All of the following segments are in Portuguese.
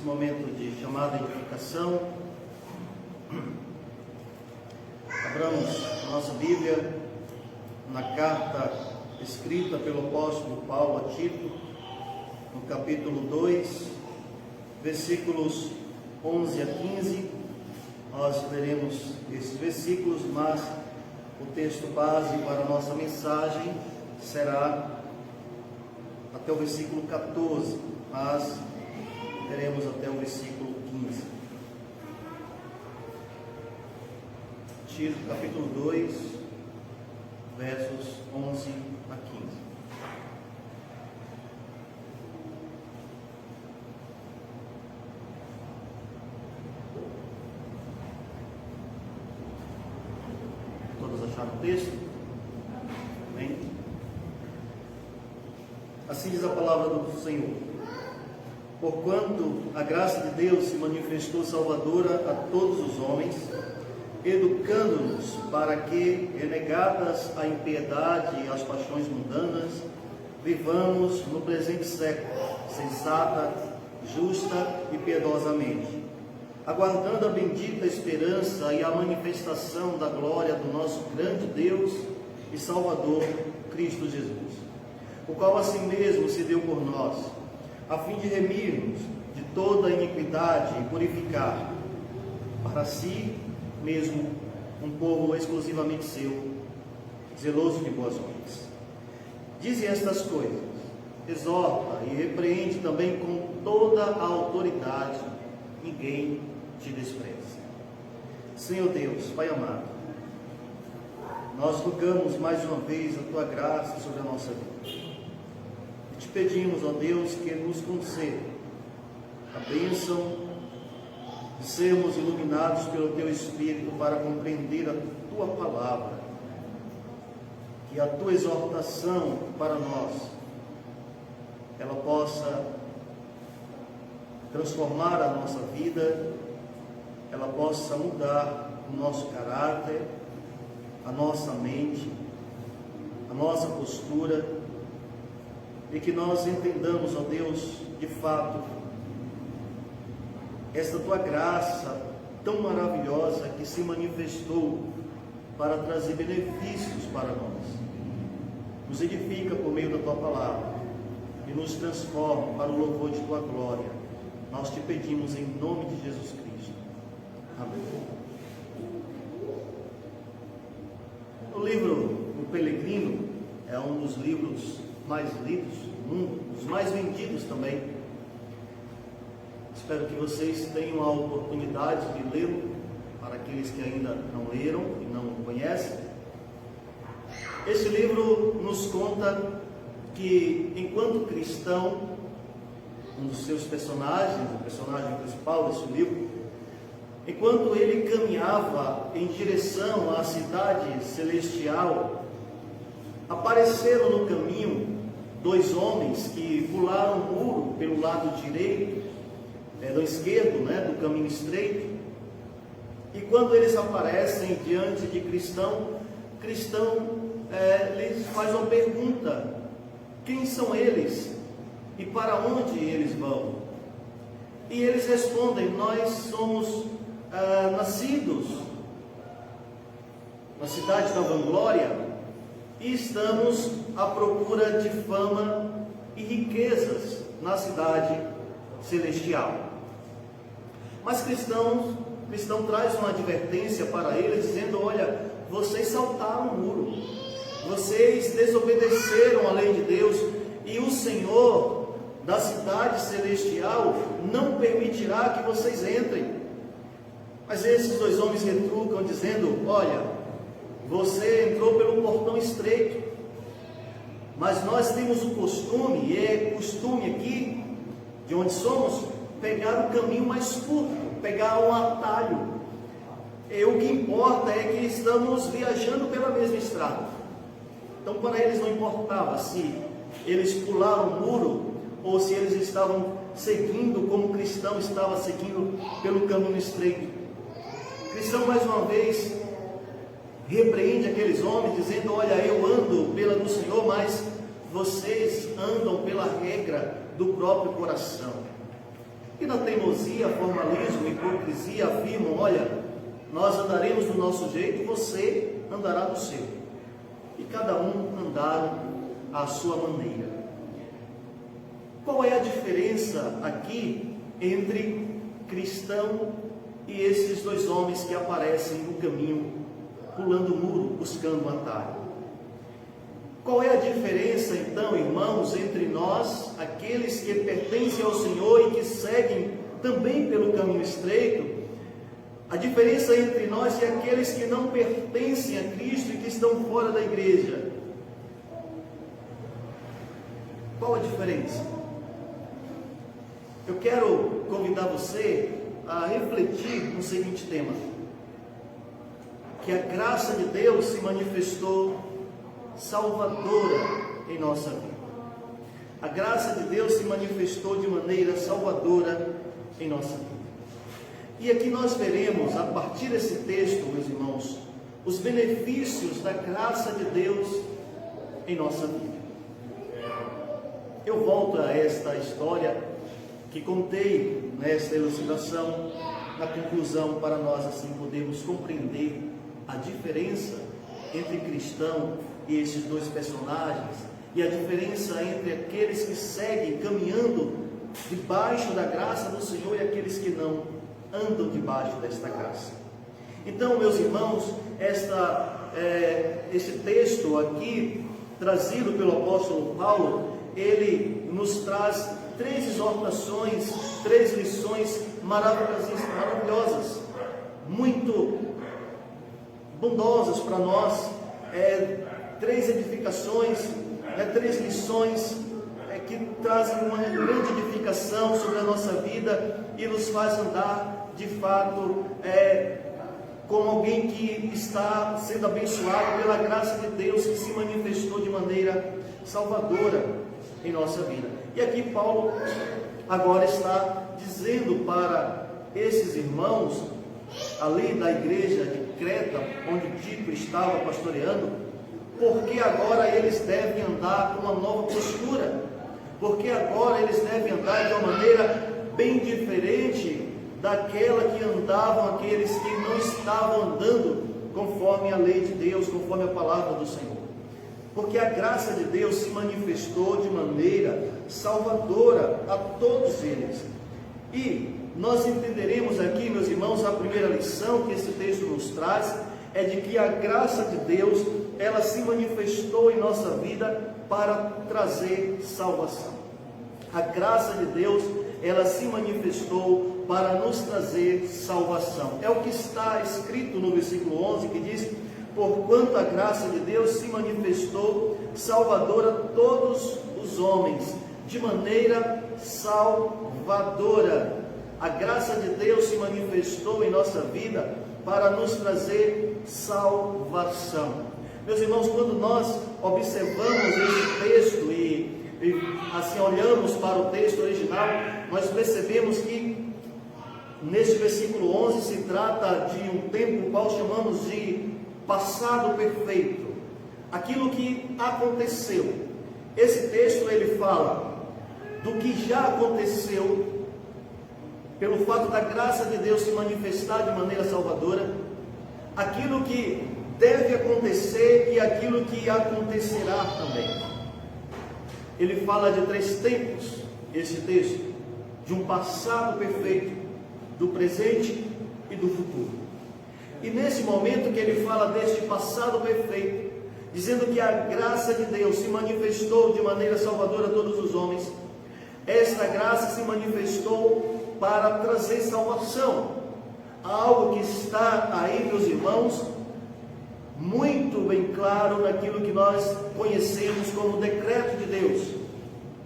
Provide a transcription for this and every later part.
Esse momento de chamada e edificação. Abramos a nossa Bíblia na carta escrita pelo apóstolo Paulo a Tito, no capítulo 2, versículos 11 a 15. Nós leremos esses versículos, mas o texto base para a nossa mensagem será até o versículo 14, mas leremos até o versículo 15. Tito, capítulo 2, versos 11 a 15. Todos acharam o texto? Amém? Assim diz a palavra do Senhor. Porquanto a graça de Deus se manifestou salvadora a todos os homens, educando-nos para que, renegadas a impiedade e as paixões mundanas, vivamos no presente século, sensata, justa e piedosamente, aguardando a bendita esperança e a manifestação da glória do nosso grande Deus e Salvador, Cristo Jesus, o qual assim mesmo se deu por nós, a fim de remir-nos de toda a iniquidade e purificar para si mesmo um povo exclusivamente seu, zeloso de boas obras. Dize estas coisas, exorta e repreende também com toda a autoridade, ninguém te despreze. Senhor Deus, Pai amado, nós rogamos mais uma vez a Tua graça sobre a nossa vida. Te pedimos, ó Deus, que nos conceda a bênção de sermos iluminados pelo Teu Espírito para compreender a Tua palavra, que a Tua exortação para nós, ela possa transformar a nossa vida, ela possa mudar o nosso caráter, a nossa mente, a nossa postura, e que nós entendamos, ó Deus, de fato, esta Tua graça tão maravilhosa que se manifestou para trazer benefícios para nós. Nos edifica por meio da Tua palavra e nos transforma para o louvor de Tua glória. Nós te pedimos em nome de Jesus Cristo. Amém. O livro O Peregrino é um dos livros mais lidos do mundo, os mais vendidos também. Espero que vocês tenham a oportunidade de lê-lo, para aqueles que ainda não leram e não conhecem. Esse livro nos conta que, enquanto cristão, um dos seus personagens, o personagem principal desse livro, enquanto ele caminhava em direção à cidade celestial, apareceram no caminho dois homens que pularam o muro pelo lado direito, do esquerdo, do caminho estreito. E quando eles aparecem diante de Cristão lhes faz uma pergunta: quem são eles e para onde eles vão? E eles respondem: nós somos nascidos na cidade da vanglória e estamos à procura de fama e riquezas na cidade celestial. Mas Cristão traz uma advertência para eles, dizendo: olha, vocês saltaram o muro, vocês desobedeceram a lei de Deus, e o Senhor da cidade celestial não permitirá que vocês entrem. Mas esses dois homens retrucam, dizendo: olha, você entrou pelo portão estreito, mas nós temos o costume, e é costume aqui, de onde somos, pegar o caminho mais curto, pegar um atalho. E o que importa é que estamos viajando pela mesma estrada. Então, para eles não importava se eles pularam o muro ou se eles estavam seguindo como o cristão estava seguindo pelo caminho estreito. Cristão, mais uma vez, repreende aqueles homens, dizendo: olha, eu ando pela do Senhor, mas vocês andam pela regra do próprio coração. que na teimosia, formalismo, hipocrisia afirmam: olha, nós andaremos do nosso jeito, você andará do seu, e cada um andar à sua maneira. Qual é a diferença aqui entre cristão e esses dois homens que aparecem no caminho, pulando o muro, buscando um atalho? Qual é a diferença, então, irmãos, entre nós, aqueles que pertencem ao Senhor e que seguem também pelo caminho estreito? A diferença entre nós e aqueles que não pertencem a Cristo e que estão fora da igreja. Qual a diferença? Eu quero convidar você a refletir no seguinte tema: que a graça de Deus se manifestou salvadora em nossa vida. A graça de Deus se manifestou de maneira salvadora em nossa vida. E aqui nós veremos, a partir desse texto, meus irmãos, os benefícios da graça de Deus em nossa vida. Eu volto a esta história que contei nesta elucidação, na conclusão, para nós assim podermos compreender a diferença entre cristão e esses dois personagens, e a diferença entre aqueles que seguem caminhando debaixo da graça do Senhor e aqueles que não andam debaixo desta graça. Então, meus irmãos, este texto aqui, trazido pelo apóstolo Paulo, ele nos traz 3 exortações, 3 lições maravilhosas, muito bondosas para nós, 3 edificações, 3 lições que trazem uma grande edificação sobre a nossa vida e nos faz andar de fato como alguém que está sendo abençoado pela graça de Deus que se manifestou de maneira salvadora em nossa vida. E aqui Paulo agora está dizendo para esses irmãos ali da igreja de Creta, onde Tito estava pastoreando, porque agora eles devem andar com uma nova postura, porque agora eles devem andar de uma maneira bem diferente daquela que andavam aqueles que não estavam andando conforme a lei de Deus, conforme a palavra do Senhor. Porque a graça de Deus se manifestou de maneira salvadora a todos eles. E nós entenderemos aqui, meus irmãos, a primeira lição que esse texto nos traz é de que a graça de Deus, ela se manifestou em nossa vida para trazer salvação. A graça de Deus, ela se manifestou para nos trazer salvação. É o que está escrito no versículo 11, que diz: porquanto a graça de Deus se manifestou salvadora a todos os homens, de maneira salvadora. A graça de Deus se manifestou em nossa vida para nos trazer salvação. Meus irmãos, quando nós observamos esse texto e assim olhamos para o texto original, nós percebemos que neste versículo 11 se trata de um tempo qual chamamos de passado perfeito, aquilo que aconteceu. Esse texto ele fala do que já aconteceu, pelo fato da graça de Deus se manifestar de maneira salvadora, aquilo que deve acontecer e aquilo que acontecerá também. Ele fala de 3 tempos, esse texto, de um passado perfeito, do presente e do futuro. E nesse momento que ele fala deste passado perfeito, dizendo que a graça de Deus se manifestou de maneira salvadora a todos os homens, esta graça se manifestou para trazer salvação. Algo que está aí, meus irmãos, muito bem claro naquilo que nós conhecemos como decreto de Deus.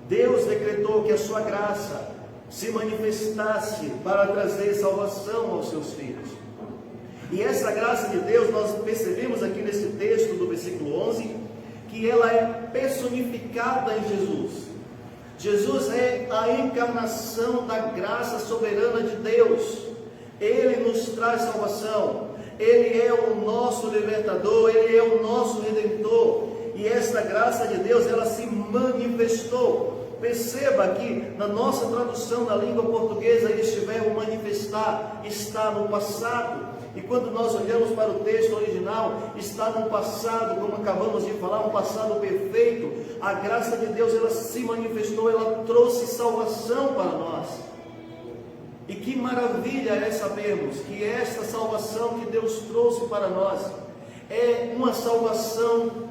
Deus decretou que a sua graça se manifestasse para trazer salvação aos seus filhos. E essa graça de Deus, nós percebemos aqui nesse texto do versículo 11, que ela é personificada em Jesus. Jesus é a encarnação da graça soberana de Deus. Ele nos traz salvação. Ele é o nosso libertador, Ele é o nosso redentor. E esta graça de Deus, ela se manifestou Perceba que na nossa tradução da língua portuguesa, este verbo manifestar está no passado. E quando nós olhamos para o texto original, está no passado, como acabamos de falar, um passado perfeito. A graça de Deus, ela se manifestou, ela trouxe salvação para nós. E que maravilha é sabermos que esta salvação que Deus trouxe para nós é uma salvação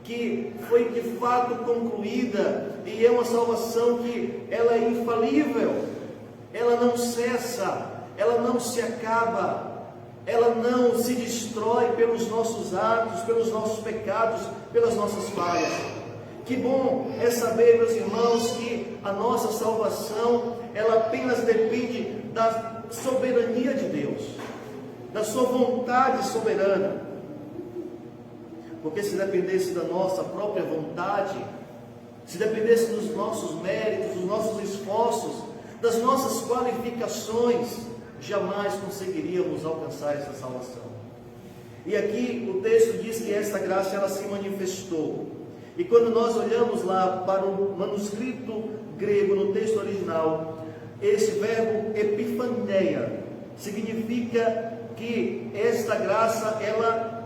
que foi de fato concluída, e é uma salvação que ela é infalível, ela não cessa, ela não se acaba, ela não se destrói pelos nossos atos, pelos nossos pecados, pelas nossas falhas. Que bom é saber, meus irmãos, que a nossa salvação, ela apenas depende da soberania de Deus, da sua vontade soberana. Porque se dependesse da nossa própria vontade, se dependesse dos nossos méritos, dos nossos esforços, das nossas qualificações, jamais conseguiríamos alcançar essa salvação. E aqui o texto diz que esta graça, ela se manifestou. E quando nós olhamos lá para o manuscrito grego, no texto original, esse verbo epifaneia significa que esta graça, ela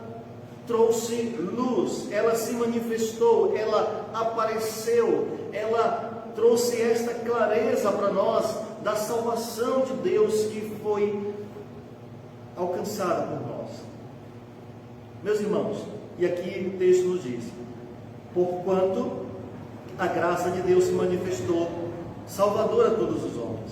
trouxe luz, ela se manifestou, ela apareceu, ela trouxe esta clareza para nós da salvação de Deus que foi alcançada por nós. Meus irmãos, e aqui o texto nos diz: porquanto a graça de Deus se manifestou, salvadora a todos os homens.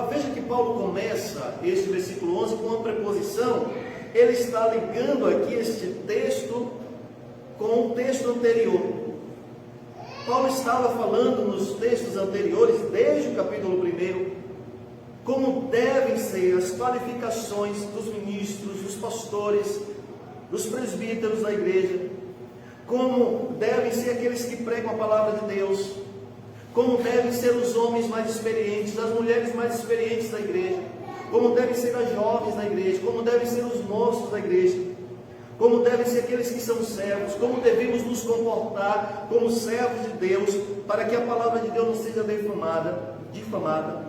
Veja que Paulo começa este versículo 11 com uma preposição. Ele está ligando aqui este texto com o texto anterior. Paulo estava falando nos textos anteriores, desde o capítulo 1, como devem ser as qualificações dos ministros, dos pastores, dos presbíteros da igreja, como devem ser aqueles que pregam a palavra de Deus, como devem ser os homens mais experientes, as mulheres mais experientes da igreja, como devem ser as jovens da igreja, como devem ser os moços da igreja, como devem ser aqueles que são servos, como devemos nos comportar como servos de Deus, para que a palavra de Deus não seja difamada.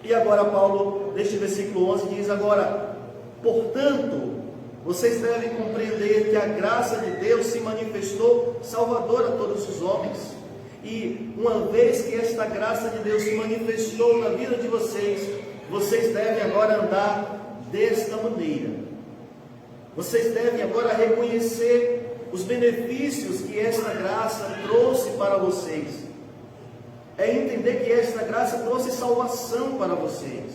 E agora Paulo, neste versículo 11, diz agora: portanto, vocês devem compreender que a graça de Deus se manifestou salvadora a todos os homens. E uma vez que esta graça de Deus se manifestou na vida de vocês, vocês devem agora andar desta maneira. Vocês devem agora reconhecer os benefícios que esta graça trouxe para vocês. É entender que esta graça trouxe salvação para vocês.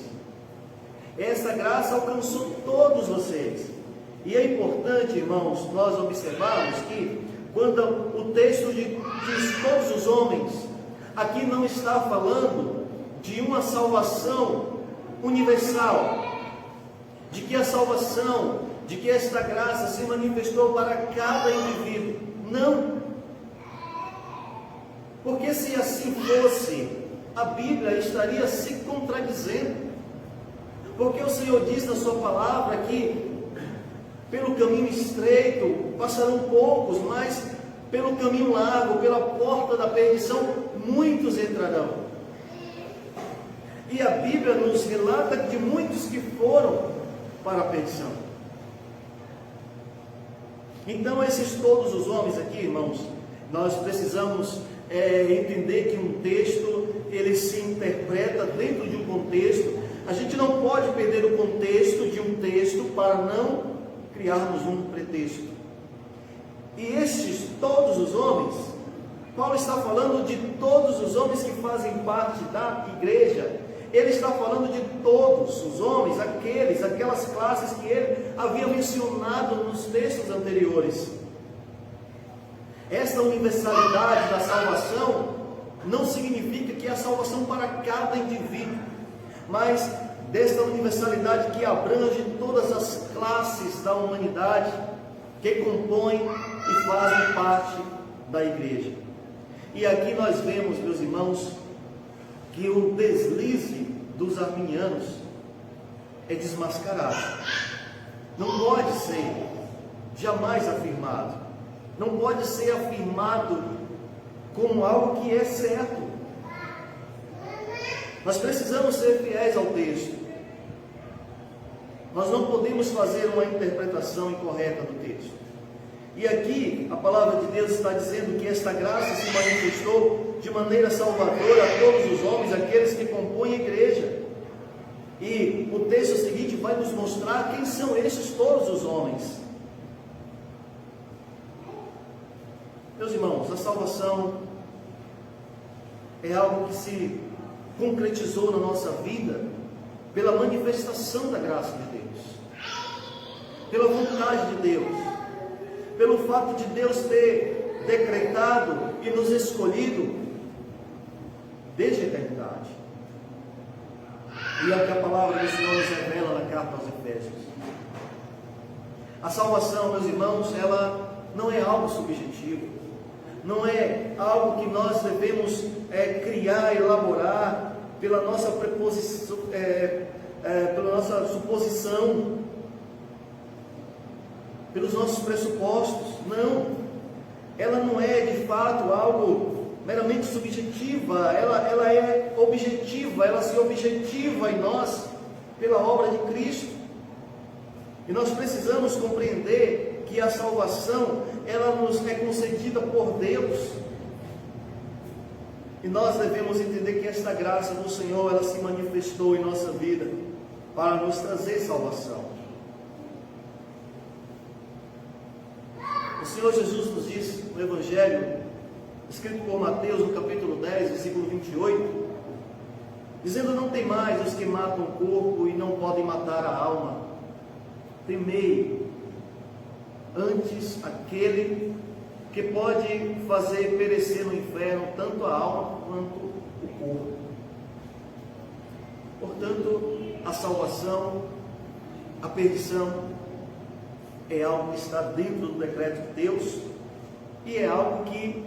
Esta graça alcançou todos vocês. E é importante, irmãos, nós observarmos que quando o texto diz todos os homens, aqui não está falando de uma salvação universal, de que a salvação, de que esta graça se manifestou para cada indivíduo. Não. Porque se assim fosse, a Bíblia estaria se contradizendo. Porque o Senhor diz na sua palavra que pelo caminho estreito passarão poucos, mas pelo caminho largo, pela porta da perdição, muitos entrarão. E a Bíblia nos relata de muitos que foram para a perdição. Então, esses todos os homens aqui, irmãos, nós precisamos entender que um texto, ele se interpreta dentro de um contexto. A gente não pode perder o contexto de um texto para não criarmos um pretexto. E estes todos os homens, Paulo está falando de todos os homens que fazem parte da igreja. Ele está falando de todos os homens, aquelas classes que ele havia mencionado nos textos anteriores. Esta universalidade da salvação não significa que é a salvação para cada indivíduo, mas desta universalidade que abrange todas as classes da humanidade que compõem e fazem parte da igreja. E aqui nós vemos, meus irmãos, que o deslize dos arminianos é desmascarado. Não pode ser jamais afirmado. Não pode ser afirmado como algo que é certo. Nós precisamos ser fiéis ao texto. Nós não podemos fazer uma interpretação incorreta do texto. E aqui a palavra de Deus está dizendo que esta graça se manifestou de maneira salvadora a todos os homens, aqueles que compõem a igreja. E o texto seguinte vai nos mostrar quem são esses todos os homens. Meus irmãos, a salvação é algo que se concretizou na nossa vida pela manifestação da graça de Deus, pela vontade de Deus, pelo fato de Deus ter decretado e nos escolhido desde a eternidade. E é o que a palavra do Senhor nos revela na carta aos Efésios. A salvação, meus irmãos, ela não é algo subjetivo, não é algo que nós devemos criar, elaborar pela nossa preposição, pela nossa suposição, pelos nossos pressupostos. Não, ela não é de fato algo meramente subjetiva, ela é objetiva, ela se objetiva em nós pela obra de Cristo. E nós precisamos compreender que a salvação, ela nos é concedida por Deus. E nós devemos entender que esta graça do Senhor, ela se manifestou em nossa vida para nos trazer salvação. O Senhor Jesus nos diz no Evangelho, escrito por Mateus, no capítulo 10, versículo 28, dizendo: não temais os que matam o corpo e não podem matar a alma. Temei antes aquele que pode fazer perecer no inferno tanto a alma quanto o corpo. Portanto, a salvação, a perdição, é algo que está dentro do decreto de Deus e é algo que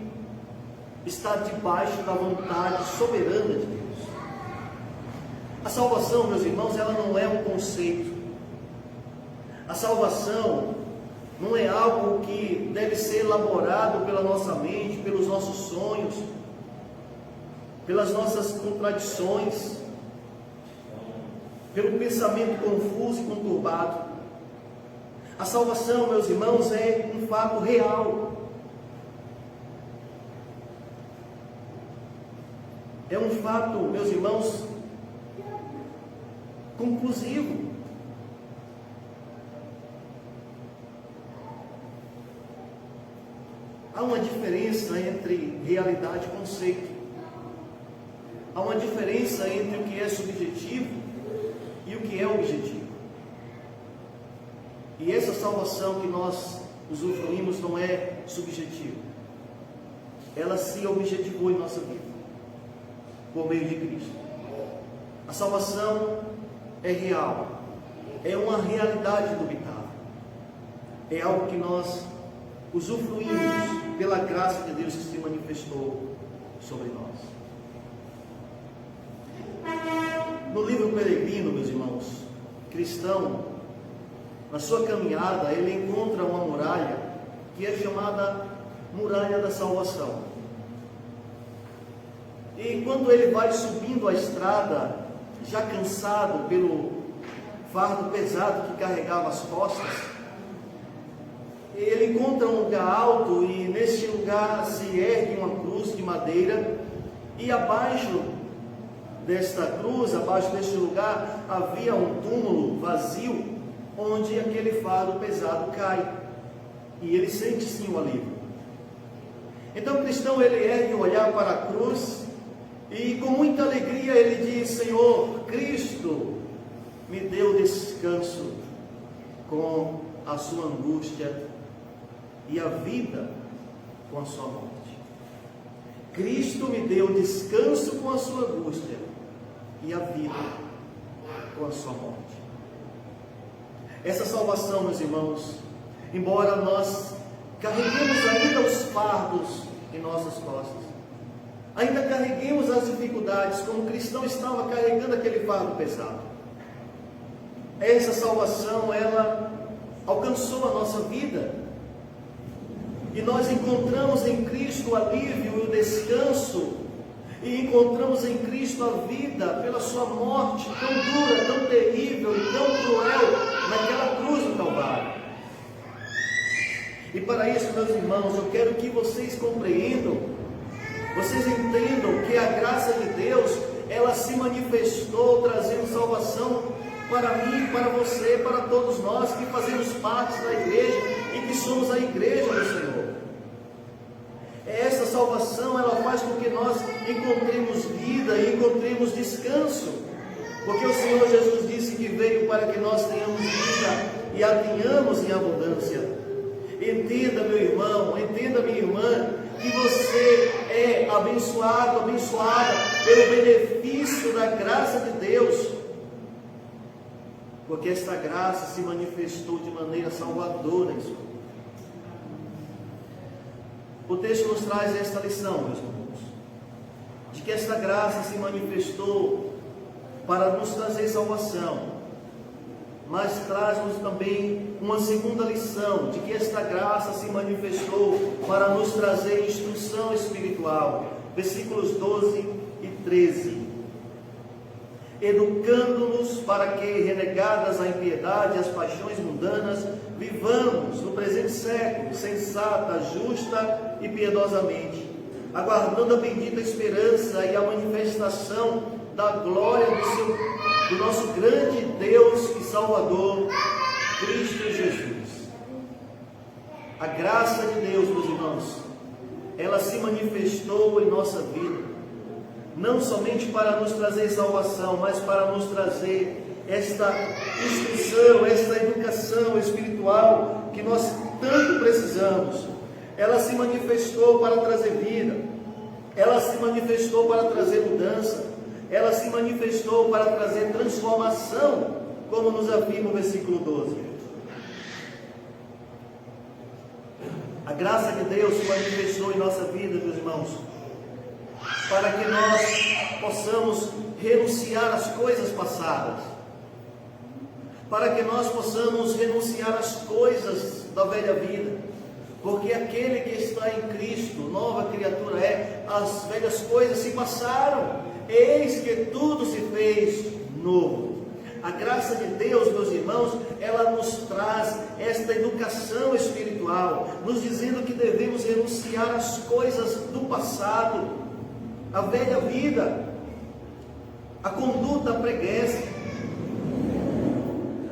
está debaixo da vontade soberana de Deus. A salvação, meus irmãos, ela não é um conceito. A salvação não é algo que deve ser elaborado pela nossa mente, pelos nossos sonhos, pelas nossas contradições, pelo pensamento confuso e conturbado. A salvação, meus irmãos, é um fato real. É um fato, meus irmãos, conclusivo. Há uma diferença entre realidade e conceito. Há uma diferença entre o que é subjetivo e o que é objetivo. E essa salvação que nós usufruímos não é subjetiva. Ela se objetivou em nossa vida, por meio de Cristo. A salvação é real, é uma realidade indubitável. É algo que nós usufruímos pela graça de Deus que se manifestou sobre nós. No livro Peregrino, meus irmãos, cristão, na sua caminhada, ele encontra uma muralha que é chamada Muralha da Salvação. E quando ele vai subindo a estrada, já cansado pelo fardo pesado que carregava as costas, ele encontra um lugar alto e neste lugar se ergue uma cruz de madeira, e abaixo desta cruz, abaixo deste lugar, havia um túmulo vazio, onde aquele fardo pesado cai, e ele sente sim o alívio. Então o cristão, ele ergue o olhar para a cruz, e com muita alegria ele diz: Senhor, Cristo me deu descanso com a sua angústia e a vida com a sua morte. Cristo me deu descanso com a sua angústia e a vida com a sua morte. Essa salvação, meus irmãos, embora nós carreguemos ainda os fardos em nossas costas, ainda carreguemos as dificuldades, como o cristão estava carregando aquele fardo pesado, essa salvação, ela alcançou a nossa vida. E nós encontramos em Cristo o alívio e o descanso, e encontramos em Cristo a vida pela sua morte tão dura, tão terrível e tão cruel naquela cruz do Calvário. E para isso, meus irmãos, eu quero que vocês compreendam, vocês entendam que a graça de Deus, ela se manifestou trazendo salvação para mim, para você, para todos nós que fazemos parte da igreja e que somos a igreja do Senhor. Essa salvação, ela faz com que nós encontremos vida e encontremos descanso, porque o Senhor Jesus disse que veio para que nós tenhamos vida e a tenhamos em abundância. Entenda, meu irmão, entenda, minha irmã, que você é abençoado, abençoada pelo benefício da graça de Deus, porque esta graça se manifestou de maneira salvadora em sua vida. O texto nos traz esta lição, meus irmãos, de que esta graça se manifestou para nos trazer salvação, mas traz-nos também uma segunda lição, de que esta graça se manifestou para nos trazer instrução espiritual. Versículos 12 e 13. Educando-nos para que, renegadas a impiedade e as paixões mundanas, vivamos no presente século, sensata, justa e piedosamente, aguardando a bendita esperança e a manifestação da glória do nosso grande Deus e Salvador, Cristo Jesus. A graça de Deus, meus irmãos, ela se manifestou em nossa vida, não somente para nos trazer salvação, mas para nos trazer esta instrução, esta educação espiritual que nós tanto precisamos. Ela se manifestou para trazer vida, ela se manifestou para trazer mudança, ela se manifestou para trazer transformação, como nos afirma o versículo 12. A graça de Deus se manifestou em nossa vida, meus irmãos, para que nós possamos renunciar às coisas passadas, para que nós possamos renunciar às coisas da velha vida, porque aquele que está em Cristo, nova criatura é, as velhas coisas se passaram, eis que tudo se fez novo. A graça de Deus, meus irmãos, ela nos traz esta educação espiritual, nos dizendo que devemos renunciar às coisas do passado, a velha vida, a conduta preguiça.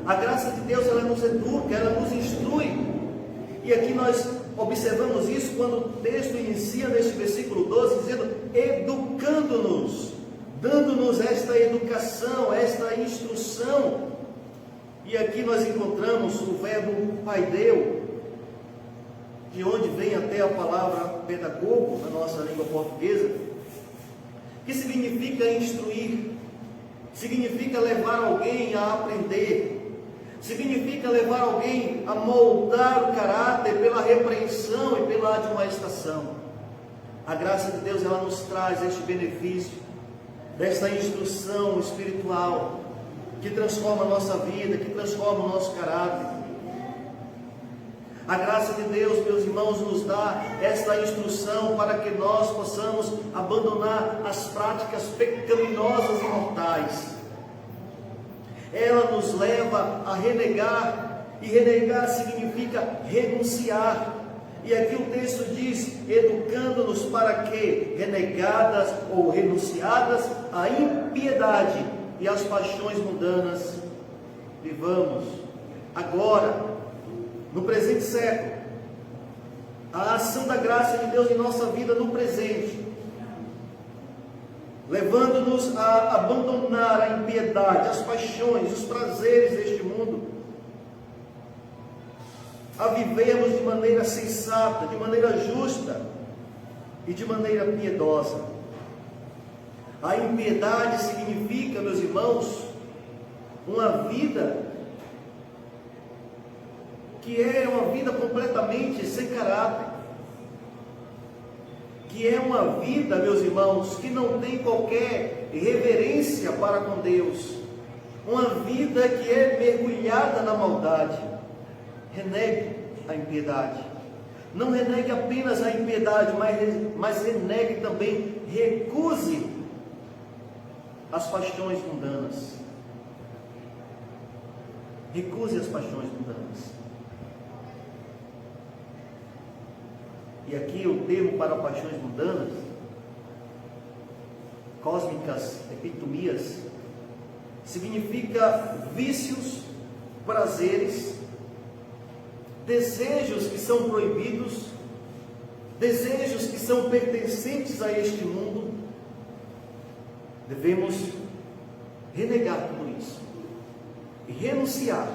A graça de Deus, ela nos educa, ela nos instrui. E aqui nós observamos isso quando o texto inicia neste versículo 12, dizendo, educando-nos, dando-nos esta educação, esta instrução. E aqui nós encontramos o verbo paideu, de onde vem até a palavra pedagogo, na nossa língua portuguesa, que significa instruir, significa levar alguém a aprender, significa levar alguém a moldar o caráter pela repreensão e pela admoestação. A graça de Deus, ela nos traz este benefício, desta instrução espiritual, que transforma a nossa vida, que transforma o nosso caráter. A graça de Deus, meus irmãos, nos dá esta instrução para que nós possamos abandonar as práticas pecaminosas e mortais. Ela nos leva a renegar, e renegar significa renunciar. E aqui o texto diz, educando-nos para que, renegadas ou renunciadas à impiedade e às paixões mundanas, vivamos agora, no presente século, a ação da graça de Deus em nossa vida no presente, levando-nos a abandonar a impiedade, as paixões, os prazeres deste mundo, a vivermos de maneira sensata, de maneira justa e de maneira piedosa. A impiedade significa, meus irmãos, uma vida que é uma vida completamente sem caráter, que é uma vida, meus irmãos, que não tem qualquer reverência para com Deus, uma vida que é mergulhada na maldade. Renegue a impiedade, Não renegue apenas a impiedade, mas renegue também, recuse as paixões mundanas. Recuse as paixões mundanas. E aqui o termo para paixões mundanas, cósmicas epitomias, significa vícios, prazeres, desejos que são proibidos, desejos que são pertencentes a este mundo. Devemos renegar tudo isso e renunciar.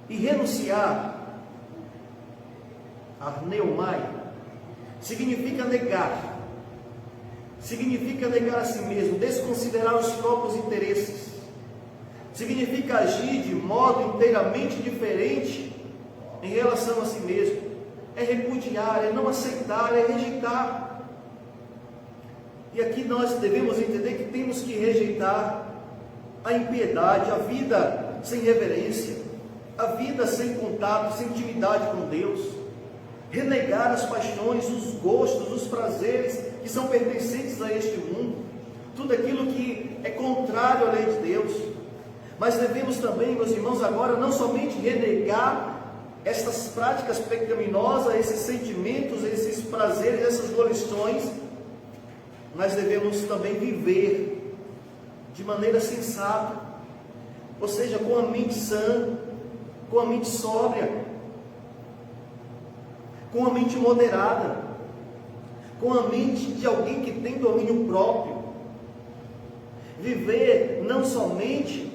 E renunciar, arneumai, significa negar. Significa negar a si mesmo, desconsiderar os próprios interesses. Significa agir de modo inteiramente diferente em relação a si mesmo. É repudiar, é não aceitar, é rejeitar. E aqui nós devemos entender que temos que rejeitar a impiedade, a vida sem reverência, a vida sem contato, sem intimidade com Deus. Renegar as paixões, os gostos, os prazeres que são pertencentes a este mundo, tudo aquilo que é contrário à lei de Deus. Mas devemos também, meus irmãos, agora não somente renegar estas práticas pecaminosas, esses sentimentos, esses prazeres, essas volições, mas devemos também viver de maneira sensata, ou seja, com a mente sã, com a mente sóbria, com a mente moderada, com a mente de alguém que tem domínio próprio. Viver não somente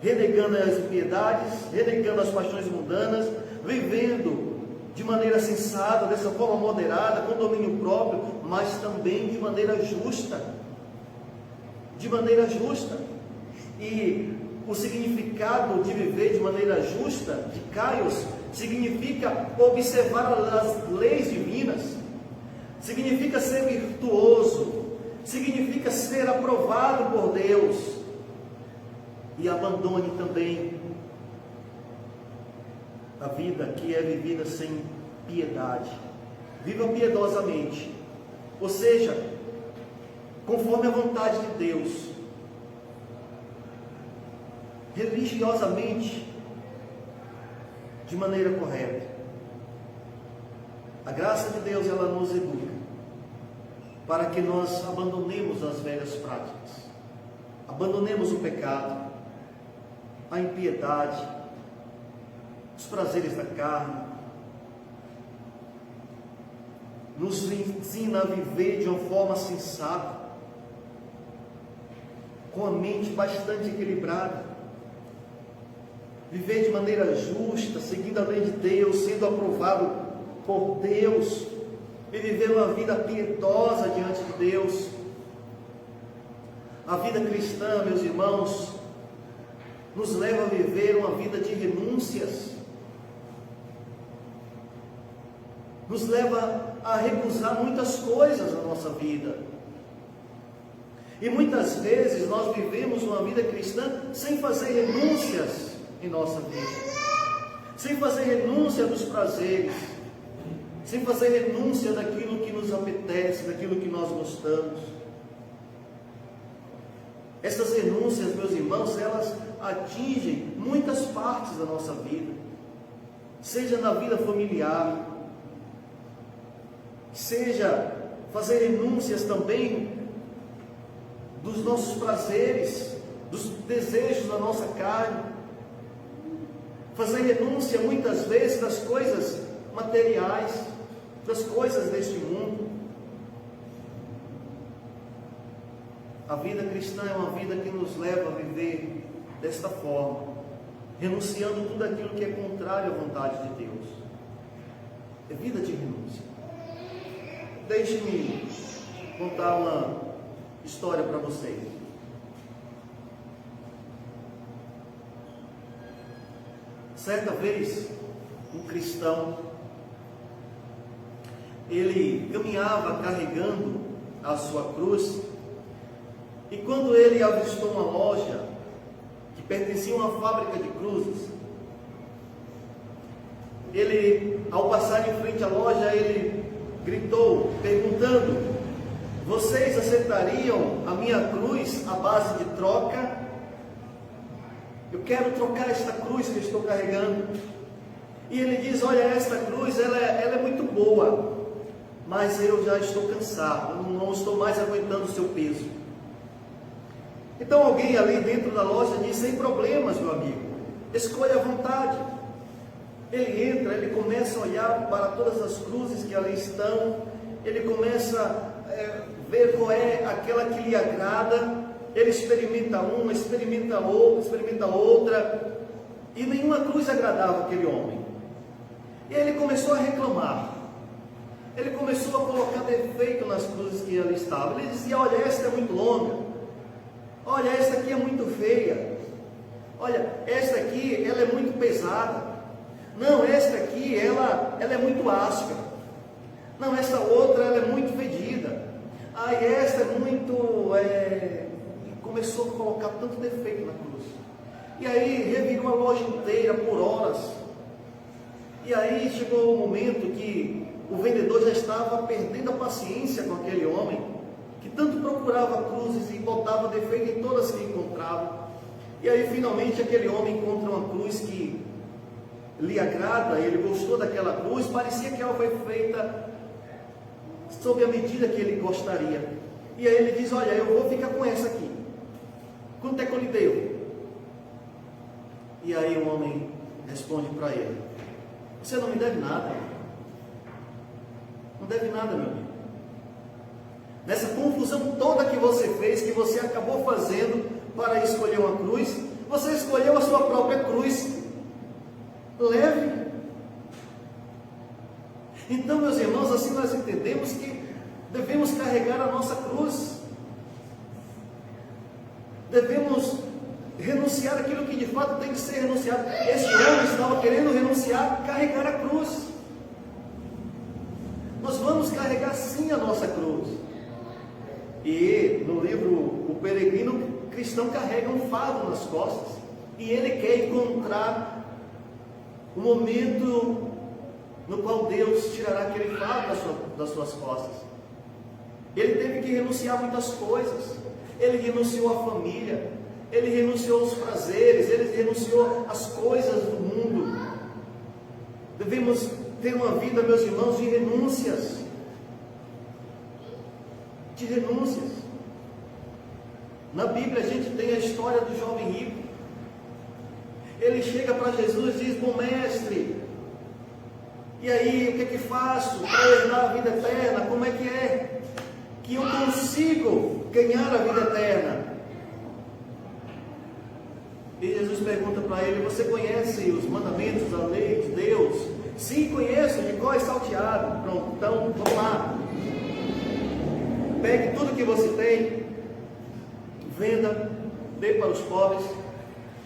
renegando as impiedades, renegando as paixões mundanas, vivendo de maneira sensata, dessa forma moderada, com domínio próprio, mas também de maneira justa. De maneira justa. E o significado de viver de maneira justa, de kaios, significa observar as leis divinas, significa ser virtuoso, significa ser aprovado por Deus. E abandone também a vida que é vivida sem piedade. Viva piedosamente, ou seja, conforme a vontade de Deus, religiosamente, de maneira correta. A graça de Deus, ela nos educa para que nós abandonemos as velhas práticas, abandonemos o pecado, a impiedade, os prazeres da carne. Nos ensina a viver de uma forma sensata, com a mente bastante equilibrada, viver de maneira justa, seguindo a lei de Deus, sendo aprovado por Deus, e viver uma vida piedosa diante de Deus. A vida cristã, meus irmãos, nos leva a viver uma vida de renúncias, nos leva a recusar muitas coisas na nossa vida. E muitas vezes nós vivemos uma vida cristã sem fazer renúncias em nossa vida, sem fazer renúncia dos prazeres, sem fazer renúncia daquilo que nos apetece, daquilo que nós gostamos. Essas renúncias, meus irmãos, elas atingem muitas partes da nossa vida, seja na vida familiar, seja fazer renúncias também dos nossos prazeres, dos desejos da nossa carne, fazer renúncia muitas vezes das coisas materiais, das coisas deste mundo. A vida cristã é uma vida que nos leva a viver desta forma, renunciando tudo aquilo que é contrário à vontade de Deus. É vida de renúncia. Deixe-me contar uma história para vocês. Certa vez, um cristão, ele caminhava carregando a sua cruz, e quando ele avistou uma loja que pertencia a uma fábrica de cruzes, ele ao passar em frente à loja, ele gritou, perguntando: vocês aceitariam a minha cruz à base de troca? Eu quero trocar esta cruz que eu estou carregando. E ele diz: olha, esta cruz, ela é muito boa, mas eu já estou cansado, eu não estou mais aguentando o seu peso. Então alguém ali dentro da loja diz: sem problemas, meu amigo, escolha à vontade. Ele entra, ele começa a olhar para todas as cruzes que ali estão, ele começa a ver qual é aquela que lhe agrada, ele experimenta uma, experimenta outra, e nenhuma cruz agradava aquele homem. E ele começou a reclamar, ele começou a colocar defeito nas cruzes que ali estavam. Ele dizia: olha, esta é muito longa, olha, esta aqui é muito feia, olha, esta aqui ela é muito pesada, não, esta aqui ela é muito áspera, não, esta outra ela é muito fedida, esta é muito... E começou a colocar tanto defeito na cruz. E aí revirou a loja inteira por horas. E aí chegou o momento que o vendedor já estava perdendo a paciência com aquele homem, que tanto procurava cruzes e botava defeito em todas que encontrava. E aí finalmente aquele homem encontra uma cruz que lhe agrada, ele gostou daquela cruz, parecia que ela foi feita sob a medida que ele gostaria. E aí ele diz: olha, eu vou ficar com essa aqui, quanto é que eu lhe devo? E aí o homem responde para ele: você não me deve nada, não deve nada, meu amigo. Nessa confusão toda que você fez, que você acabou fazendo para escolher uma cruz, você escolheu a sua própria cruz. Leve. Então, meus irmãos, assim nós entendemos que devemos carregar a nossa cruz, devemos renunciar aquilo que de fato tem que ser renunciado. Esse homem estava querendo renunciar, carregar a cruz. Nós vamos carregar sim a nossa cruz. E no livro O Peregrino Cristão carrega um fardo nas costas, e ele quer encontrar o momento no qual Deus tirará aquele fardo das suas costas. Ele teve que renunciar muitas coisas. Ele renunciou à família, ele renunciou aos prazeres, ele renunciou às coisas do mundo. Devemos ter uma vida, meus irmãos, de renúncias. De renúncias. Na Bíblia a gente tem a história do jovem rico. Ele chega para Jesus e diz: bom mestre, e aí, o que é que faço para herdar a vida eterna? Como é que eu consigo ganhar a vida eterna? E Jesus pergunta para ele: você conhece os mandamentos, a lei de Deus? Sim, conheço, de cor e salteado. Pronto, então vamos lá. Pegue tudo que você tem, venda, dê para os pobres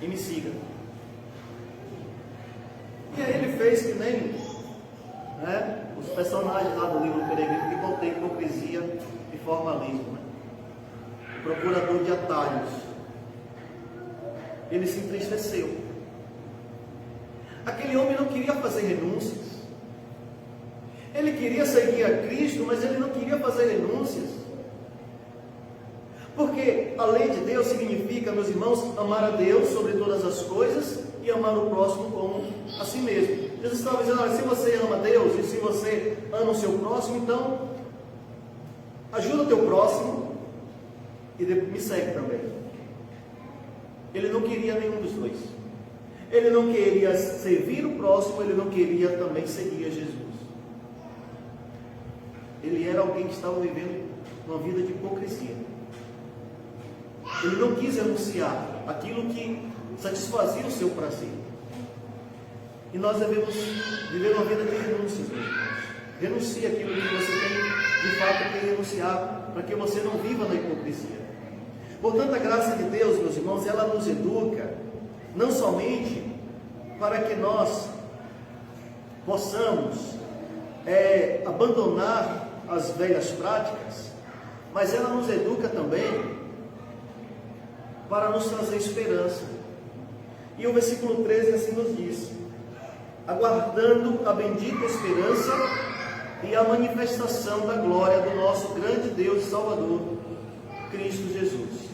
e me siga. E aí ele fez que nem os personagens lá do livro Peregrino, que contém hipocrisia e formalismo. O procurador de atalhos. Ele se entristeceu. Aquele homem não queria fazer renúncias. Ele queria seguir a Cristo, mas ele não queria fazer renúncias. Porque a lei de Deus significa, meus irmãos, amar a Deus sobre todas as coisas e amar o próximo como a si mesmo. Jesus estava dizendo: olha, se você ama Deus e se você ama o seu próximo, então ajuda o teu próximo e me segue também. Ele não queria nenhum dos dois. Ele não queria servir o próximo, ele não queria também seguir a Jesus. Ele era alguém que estava vivendo uma vida de hipocrisia. Ele não quis renunciar aquilo que satisfazia o seu prazer. E nós devemos viver uma vida de renúncias, meus irmãos. Renuncie aquilo que você tem de fato que renunciar, para que você não viva na hipocrisia. Portanto, a graça de Deus, meus irmãos, ela nos educa, não somente para que nós possamos abandonar as velhas práticas, mas ela nos educa também para nos trazer esperança. E o versículo 13 assim nos diz: aguardando a bendita esperança e a manifestação da glória do nosso grande Deus e Salvador, Cristo Jesus.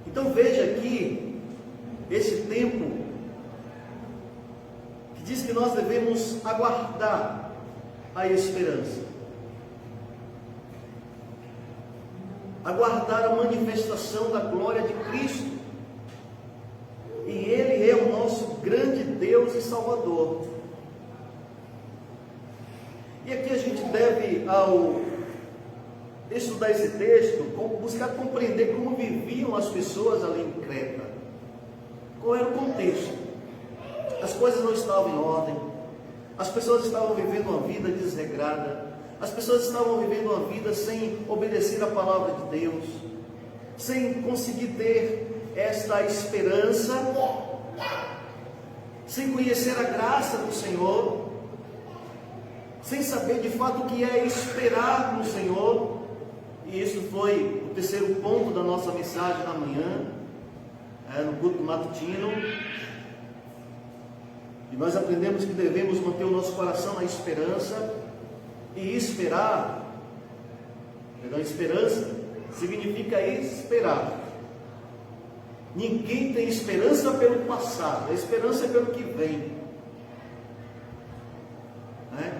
Então veja aqui esse tempo que diz que nós devemos aguardar a esperança, aguardar a manifestação da glória de Cristo, e Ele é o nosso grande Deus e Salvador. E aqui a gente deve, ao estudar esse texto, buscar compreender como viviam as pessoas ali em Creta. Qual era o contexto? As coisas não estavam em ordem, as pessoas estavam vivendo uma vida desregrada, as pessoas estavam vivendo uma vida sem obedecer a palavra de Deus, sem conseguir ter esta esperança, sem conhecer a graça do Senhor, sem saber de fato o que é esperar no Senhor. E isso foi o terceiro ponto da nossa mensagem da manhã, no culto matutino. E nós aprendemos que devemos manter o nosso coração na esperança. E esperança significa esperar. Ninguém tem esperança pelo passado, a esperança é pelo que vem.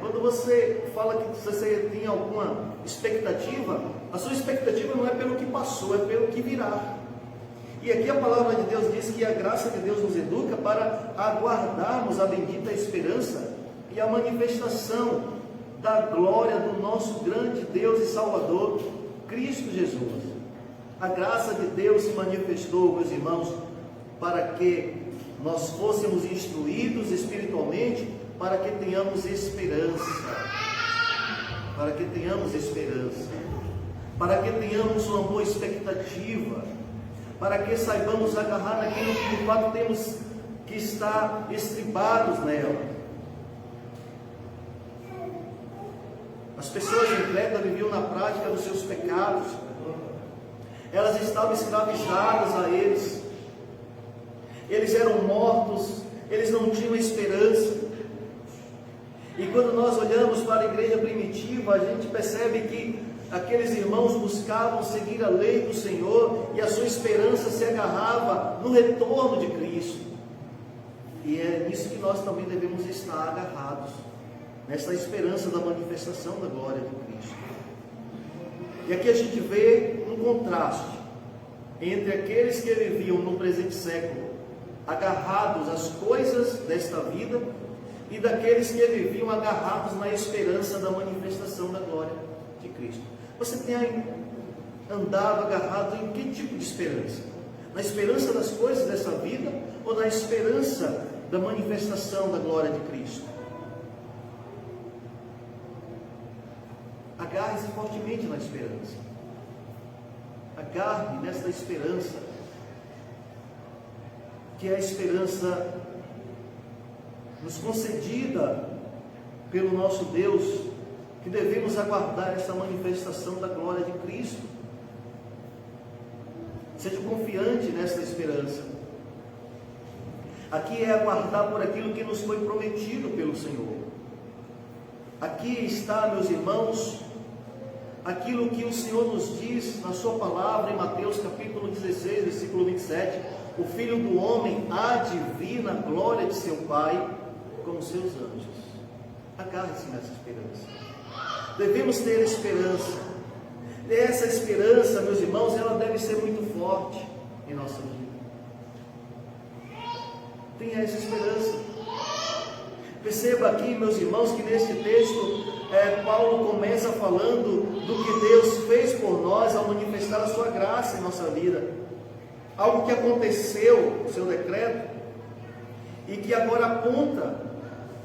Quando você fala que você tem alguma expectativa, a sua expectativa não é pelo que passou, é pelo que virá. E aqui a palavra de Deus diz que a graça de Deus nos educa para aguardarmos a bendita esperança e a manifestação da glória do nosso grande Deus e Salvador, Cristo Jesus. A graça de Deus se manifestou, meus irmãos, para que nós fôssemos instruídos espiritualmente, para que tenhamos esperança, para que tenhamos uma boa expectativa, para que saibamos agarrar naquilo que de fato temos que estar estribados nela. As pessoas em Creta viviam na prática dos seus pecados, elas estavam escravizadas a eles eram mortos, eles não tinham esperança. E quando nós olhamos para a igreja primitiva, a gente percebe que aqueles irmãos buscavam seguir a lei do Senhor, e a sua esperança se agarrava no retorno de Cristo. E é nisso que nós também devemos estar agarrados, nessa esperança da manifestação da glória de Cristo. E aqui a gente vê um contraste entre aqueles que viviam no presente século, agarrados às coisas desta vida, e daqueles que viviam agarrados na esperança da manifestação da glória de Cristo. Você tem andado agarrado em que tipo de esperança? Na esperança das coisas dessa vida, ou na esperança da manifestação da glória de Cristo? Agarre-se fortemente na esperança. Agarre nesta esperança, que é a esperança nos concedida pelo nosso Deus, que devemos aguardar essa manifestação da glória de Cristo. Seja confiante nessa esperança. Aqui é aguardar por aquilo que nos foi prometido pelo Senhor. Aqui está, meus irmãos, aquilo que o Senhor nos diz na sua palavra em Mateus capítulo 16, versículo 27, o Filho do Homem há de vir na glória de seu Pai com os seus anjos. Agarre-se nessa esperança. Devemos ter esperança. E essa esperança, meus irmãos, ela deve ser muito forte em nossa vida. Tenha essa esperança. Perceba aqui, meus irmãos, que neste texto Paulo começa falando do que Deus fez por nós ao manifestar a sua graça em nossa vida. Algo que aconteceu, o seu decreto, e que agora aponta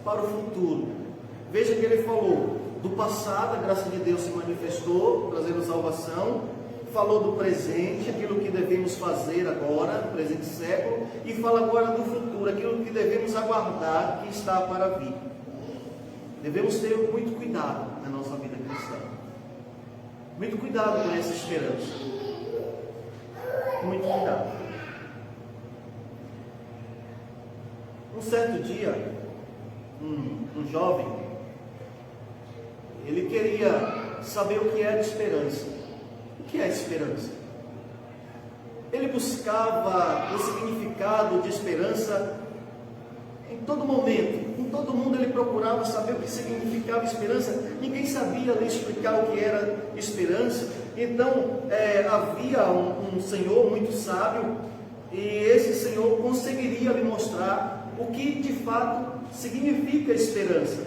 para o futuro. Veja que ele falou do passado, a graça de Deus se manifestou, trazendo salvação. Falou do presente, aquilo que devemos fazer agora, no presente século, e fala agora do futuro, aquilo que devemos aguardar, que está para vir. Devemos ter muito cuidado na nossa vida cristã. Muito cuidado com essa esperança. Muito cuidado. certo dia, um jovem, ele queria saber o que era esperança. O que é esperança? Ele buscava o significado de esperança em todo momento. Em todo mundo ele procurava saber o que significava esperança. Ninguém sabia lhe explicar o que era esperança. Então havia um senhor muito sábio, e esse senhor conseguiria lhe mostrar o que de fato significa esperança.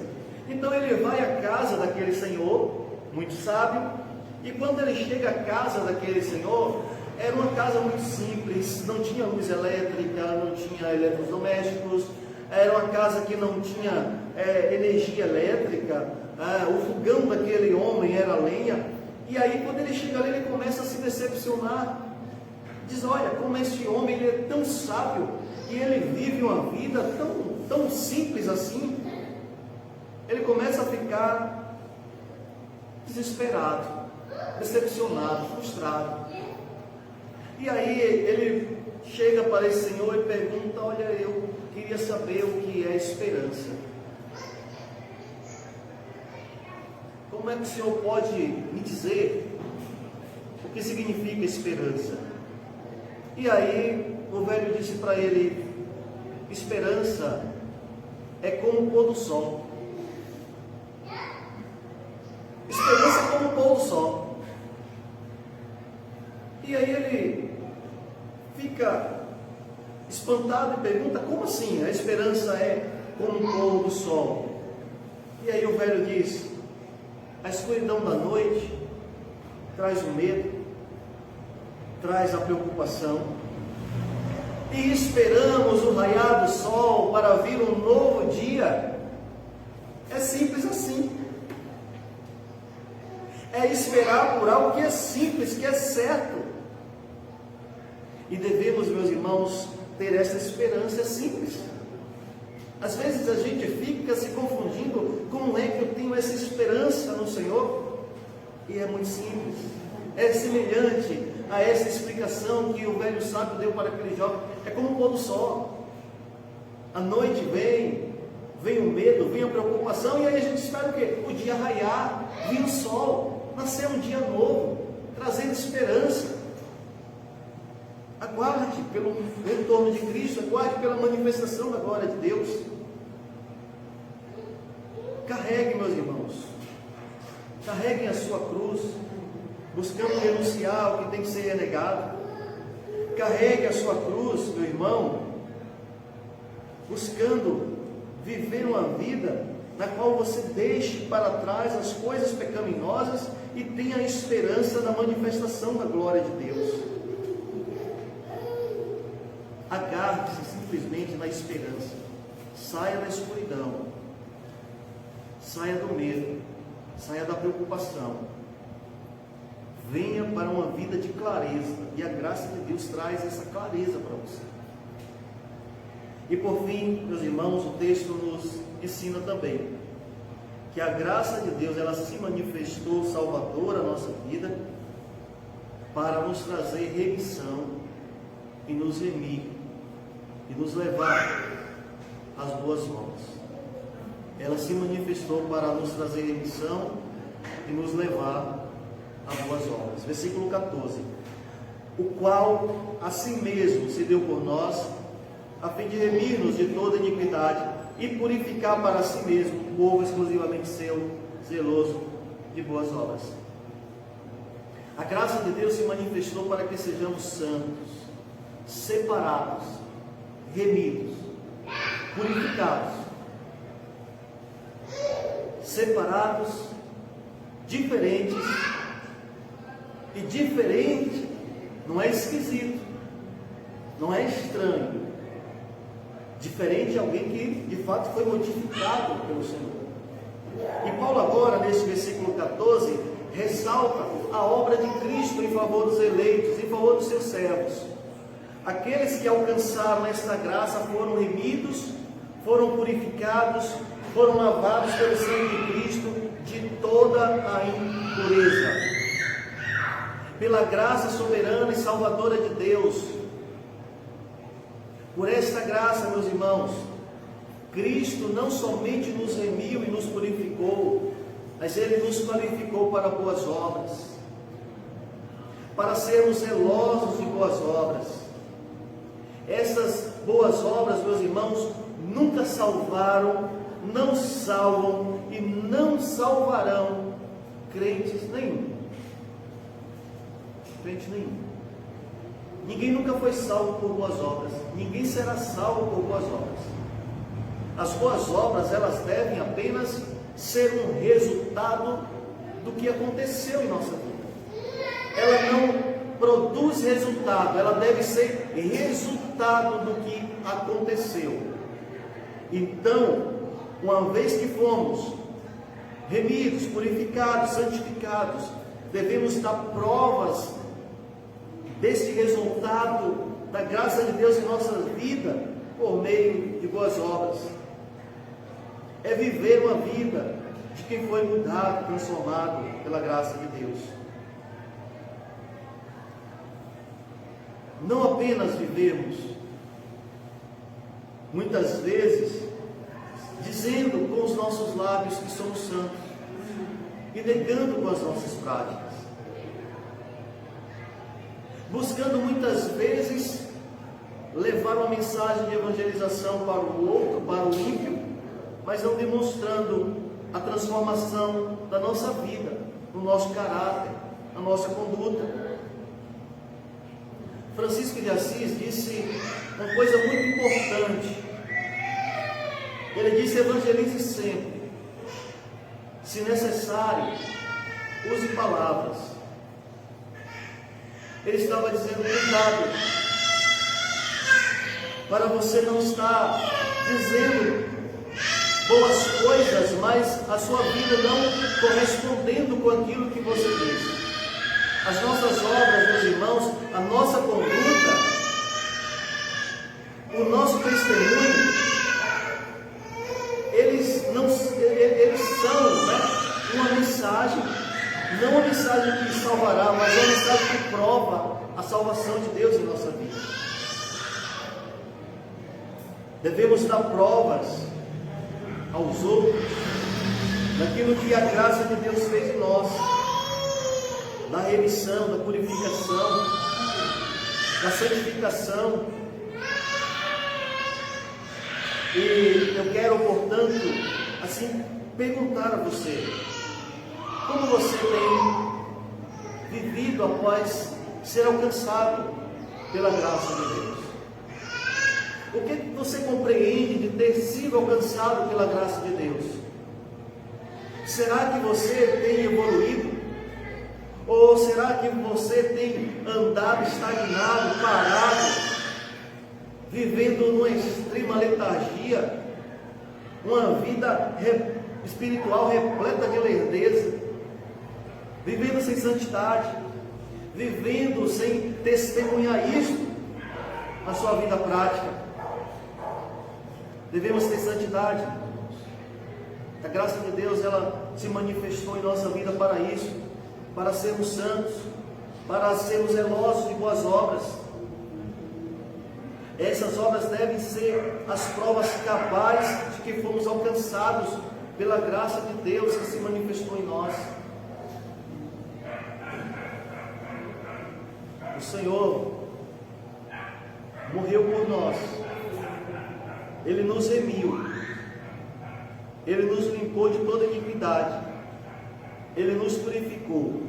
Então ele vai à casa daquele senhor muito sábio, e quando ele chega à casa daquele senhor, era uma casa muito simples, não tinha luz elétrica, não tinha eletrodomésticos, era uma casa que não tinha energia elétrica, o fogão daquele homem era lenha. E aí quando ele chega ali, ele começa a se decepcionar. Diz: olha, como esse homem ele é tão sábio, e ele vive uma vida tão simples assim. Ele começa a ficar desesperado, decepcionado, frustrado. E aí ele chega para esse senhor e pergunta: olha, eu queria saber o que é esperança. Como é que o senhor pode me dizer o que significa esperança? E aí o velho disse para ele: esperança é como o pôr do sol. Esperança é como o pôr do sol. E aí ele fica espantado e pergunta: como assim? A esperança é como o pôr do sol? E aí o velho diz: a escuridão da noite traz o medo, traz a preocupação, e esperamos o raiar do sol para vir um novo dia. É simples assim. É esperar por algo que é simples, que é certo. E devemos, meus irmãos, ter essa esperança simples. Às vezes a gente fica se confundindo: como é que eu tenho essa esperança no Senhor? E é muito simples. É semelhante a essa explicação que o velho sábio deu para aquele jovem. É como o pôr do sol. A noite vem o medo, vem a preocupação, e aí a gente espera o quê? O dia raiar, vir o sol, nascer um dia novo, trazendo esperança. Aguarde pelo retorno de Cristo, aguarde pela manifestação da glória de Deus. Carregue, meus irmãos, carreguem a sua cruz, buscando renunciar ao que tem que ser renegado. Carregue a sua cruz, meu irmão, buscando viver uma vida na qual você deixe para trás as coisas pecaminosas e tenha a esperança da manifestação da glória de Deus. Agarre-se simplesmente na esperança. Saia da escuridão, saia do medo, saia da preocupação. Venha para uma vida de clareza, e a graça de Deus traz essa clareza para você. E por fim, meus irmãos, o texto nos ensina também que a graça de Deus, ela se manifestou salvadora à nossa vida para nos trazer remissão e nos remir e nos levar às boas obras. Ela se manifestou para nos trazer remissão e nos levar às boas obras. Versículo 14: o qual a si mesmo se deu por nós, a fim de remir-nos de toda iniquidade e purificar para si mesmo um povo exclusivamente seu, zeloso de boas obras. A graça de Deus se manifestou para que sejamos santos, separados, remidos, purificados, separados, diferentes. E diferente não é esquisito, não é estranho. Diferente é alguém que de fato foi modificado pelo Senhor. E Paulo agora, nesse versículo 14, ressalta a obra de Cristo em favor dos eleitos, em favor dos seus servos. Aqueles que alcançaram esta graça foram remidos, foram purificados, foram lavados pelo sangue de Cristo de toda a impureza. Pela graça soberana e salvadora de Deus. Por esta graça, meus irmãos, Cristo não somente nos remiu e nos purificou, mas Ele nos qualificou para boas obras, para sermos zelosos de boas obras. Essas boas obras, meus irmãos, nunca salvaram, não salvam e não salvarão crentes nenhum. Crente nenhum. Ninguém nunca foi salvo por boas obras. Ninguém será salvo por boas obras. As boas obras, elas devem apenas ser um resultado do que aconteceu em nossa vida. Ela não produz resultado, ela deve ser resultado do que aconteceu. Então, uma vez que fomos remidos, purificados, santificados, devemos dar provas desse resultado da graça de Deus em nossa vida por meio de boas obras. É viver uma vida de quem foi mudado, transformado pela graça de Deus. Não apenas vivemos, muitas vezes, dizendo com os nossos lábios que somos santos e negando com as nossas práticas, buscando muitas vezes levar uma mensagem de evangelização para o outro, para o ímpio, mas não demonstrando a transformação da nossa vida, no nosso caráter, na nossa conduta. Francisco de Assis disse uma coisa muito importante. Ele disse: evangelize sempre, se necessário, use palavras. Ele estava dizendo: cuidado, para você não estar dizendo boas coisas, mas a sua vida não correspondendo com aquilo que você diz. As nossas obras, meus irmãos, a nossa conduta, o nosso testemunho, eles são, né, uma mensagem, não uma mensagem que salvará, mas uma mensagem que prova a salvação de Deus em nossa vida. Devemos dar provas aos outros daquilo que a graça de Deus fez em nós, da remissão, da purificação, da santificação. E eu quero, portanto, assim, perguntar a você: como você tem vivido após ser alcançado pela graça de Deus? O que você compreende de ter sido alcançado pela graça de Deus? Será que você tem evoluído? Ou será que você tem andado estagnado, parado, vivendo numa extrema letargia, uma vida espiritual repleta de lerdeza, vivendo sem santidade, vivendo sem testemunhar isto na sua vida prática? Devemos ter santidade. A graça de Deus, ela se manifestou em nossa vida para isso, para sermos santos, para sermos zelosos de boas obras. Essas obras devem ser as provas cabais de que fomos alcançados pela graça de Deus que se manifestou em nós. O Senhor morreu por nós, Ele nos remiu, Ele nos limpou de toda iniquidade, Ele nos purificou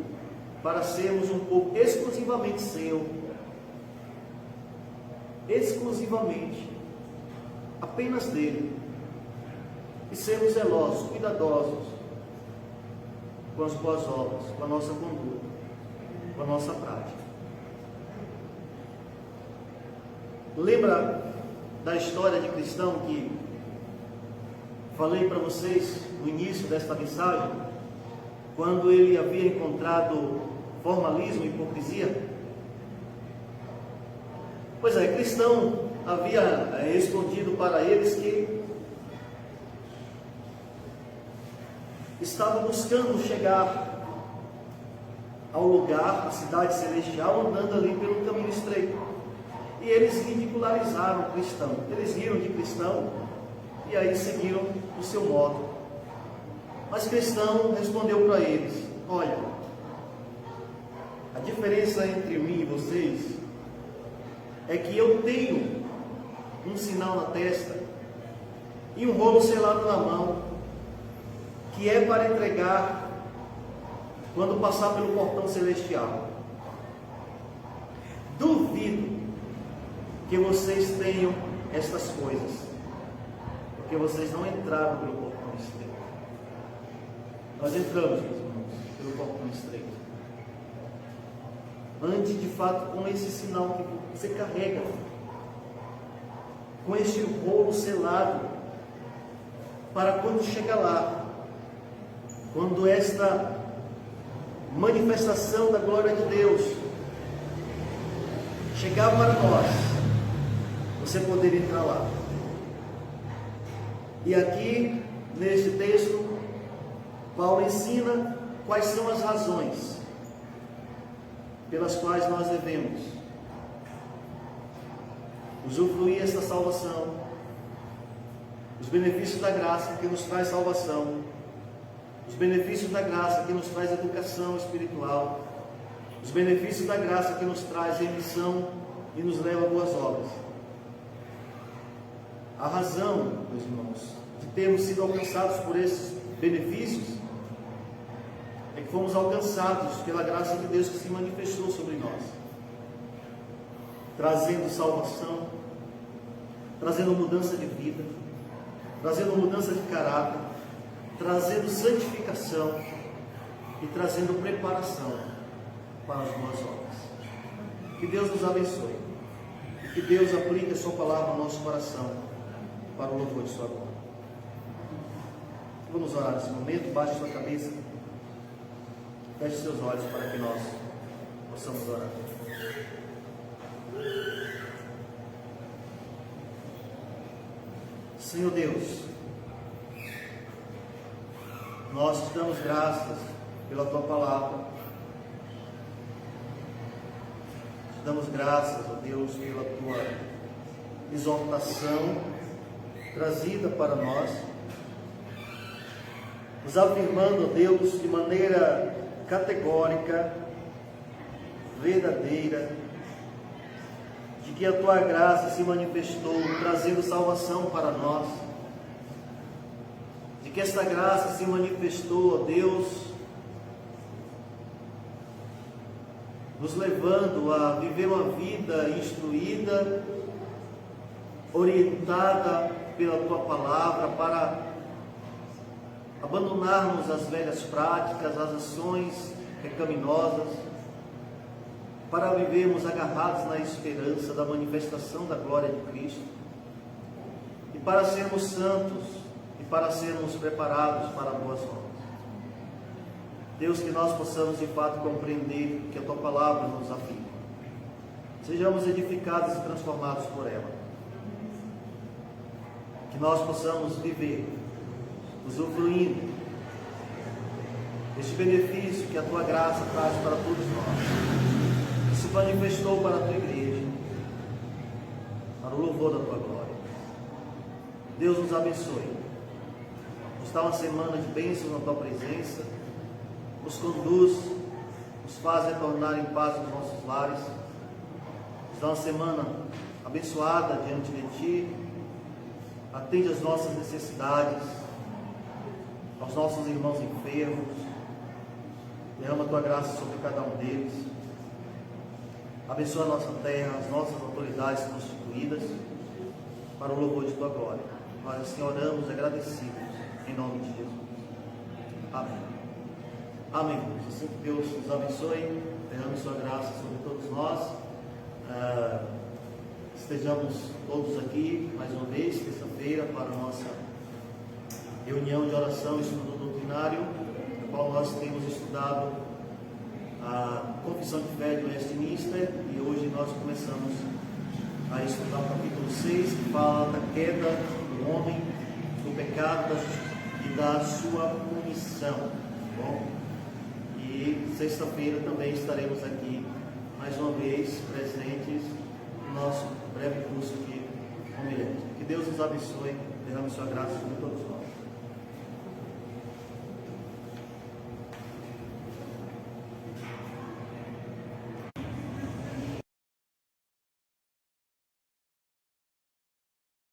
para sermos um povo exclusivamente seu, exclusivamente, apenas dele, e sermos zelosos, cuidadosos com as boas obras, com a nossa conduta, com a nossa prática. Lembra da história de cristão que falei para vocês no início desta mensagem, quando ele havia encontrado formalismo e hipocrisia? Pois é, cristão havia respondido para eles que estava buscando chegar ao lugar, a cidade celestial, andando ali pelo caminho estreito. E eles ridicularizaram o cristão, eles riram de cristão, E aí seguiram o seu modo. Mas Cristão respondeu para eles: olha, a diferença entre mim e vocês é que eu tenho um sinal na testa e um rolo selado na mão, que é para entregar quando passar pelo portão celestial. Duvido que vocês tenham estas coisas, porque vocês não entraram pelo portão estreito. Nós entramos, meus irmãos, pelo portão estreito. Antes, de fato, com esse sinal que você carrega, com este rolo selado, para quando chega lá, quando esta manifestação da glória de Deus chegar para nós, você poder entrar lá. E aqui, neste texto, Paulo ensina quais são as razões pelas quais nós devemos usufruir esta salvação, os benefícios da graça que nos traz salvação, os benefícios da graça que nos traz educação espiritual, os benefícios da graça que nos traz remissão e nos leva a boas obras. A razão, meus irmãos, de termos sido alcançados por esses benefícios é que fomos alcançados pela graça de Deus que se manifestou sobre nós, trazendo salvação, trazendo mudança de vida, trazendo mudança de caráter, trazendo santificação e trazendo preparação para as boas obras. Que Deus nos abençoe e que Deus aplique a sua palavra no nosso coração para o louvor de sua glória. Vamos orar nesse momento. Baixe sua cabeça, feche seus olhos para que nós possamos orar. Senhor Deus, nós te damos graças pela tua palavra, te damos graças, ó Deus, pela tua exortação trazida para nós, nos afirmando, ó Deus, de maneira categórica, verdadeira, de que a tua graça se manifestou trazendo salvação para nós, de que esta graça se manifestou, ó Deus, nos levando a viver uma vida instruída, orientada pela tua palavra, para abandonarmos as velhas práticas, as ações pecaminosas, para vivermos agarrados na esperança da manifestação da glória de Cristo, e para sermos santos, e para sermos preparados para boas obras. Deus, que nós possamos de fato compreender que a tua palavra nos afirma, sejamos edificados e transformados por ela, que nós possamos viver usufruindo este benefício que a tua graça traz para todos nós, que se manifestou para a tua igreja, para o louvor da tua glória. Deus nos abençoe. Está uma semana de bênçãos na tua presença, nos conduz, nos faz retornar em paz nos nossos lares. Está uma semana abençoada diante de ti, atende as nossas necessidades, aos nossos irmãos enfermos, derrama a tua graça sobre cada um deles, abençoa a nossa terra, as nossas autoridades constituídas, para o louvor de tua glória. Nós assim oramos agradecidos, em nome de Jesus. Amém. Amém. Assim que Deus nos abençoe, derrame sua graça sobre todos nós. Estejamos todos aqui mais uma vez, terça-feira, para a nossa reunião de oração e estudo doutrinário, no qual nós temos estudado a Confissão de Fé de Westminster, e hoje nós começamos a estudar o capítulo 6, que fala da queda do homem, do pecado e da sua punição. Bom, e sexta-feira também estaremos aqui mais uma vez presentes no nosso breve curso de homilética. Que Deus nos abençoe. derrame sua graça sobre todos nós.